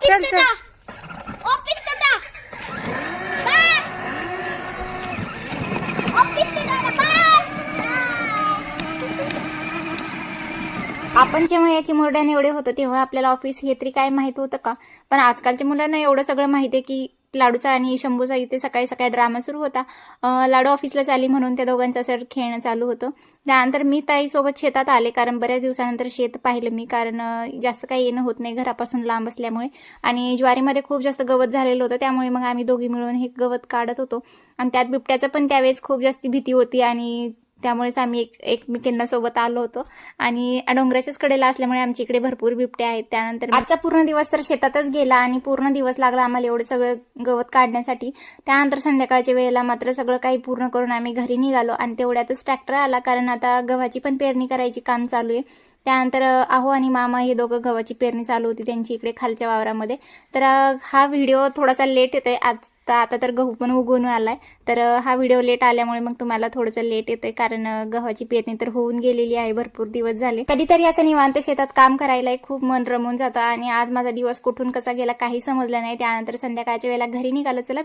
चल चल आपण जेव्हा या चिमुरड्याने एवढे होतो तेव्हा आपल्याला ऑफिस हे तरी काय माहित होतं का? पण आजकालच्या मुलांना एवढं सगळं माहिती आहे की लाडूचा आणि शंभूचा इथे सकाळी सकाळी ड्रामा सुरू होता. लाडू ऑफिसला चाली म्हणून त्या दोघांचं असं खेळणं चालू होतं. त्यानंतर मी ताईसोबत शेतात आले कारण बऱ्याच दिवसानंतर शेत पाहिलं मी, कारण जास्त काही येणं होत नाही घरापासून लांब असल्यामुळे, आणि ज्वारीमध्ये खूप जास्त गवत झालेलं होतं. त्यामुळे मग आम्ही दोघी मिळून हे गवत काढत होतो. आणि त्यात बिबट्याचं पण त्यावेळेस खूप जास्त भीती होती आणि त्यामुळेच आम्ही एकमेकींना सोबत आलो होतो. आणि डोंगराच्याच कडेला असल्यामुळे आमच्या इकडे भरपूर बिबटे आहेत. त्यानंतर आजचा पूर्ण दिवस तर शेतातच गेला आणि पूर्ण दिवस लागला आम्हाला एवढं सगळं गवत काढण्यासाठी. त्यानंतर संध्याकाळच्या वेळेला मात्र सगळं काही पूर्ण करून आम्ही घरी निघालो आणि तेवढ्यातच ट्रॅक्टर आला, कारण आता गव्हाची पण पेरणी करायची काम चालू आहे. त्यानंतर आहो आणि मामा हे दोघं गव्हाची पेरणी चालू होती त्यांची इकडे खालच्या वावरामध्ये. तर हा व्हिडिओ थोडासा लेट येतोय आता तर गहू पण उगवून आलाय, तर हा व्हिडिओ लेट आल्यामुळे मग तुम्हाला थोडंसं लेट येतोय, कारण गव्हाची पेरणी तर होऊन गेलेली आहे, भरपूर दिवस झाले. कधीतरी असं निवांत शेतात काम करायला खूप मन रमून जातं आणि आज माझा दिवस कुठून कसा गेला काही समजलं नाही. त्यानंतर संध्याकाळच्या वेळेला घरी निघालो. चला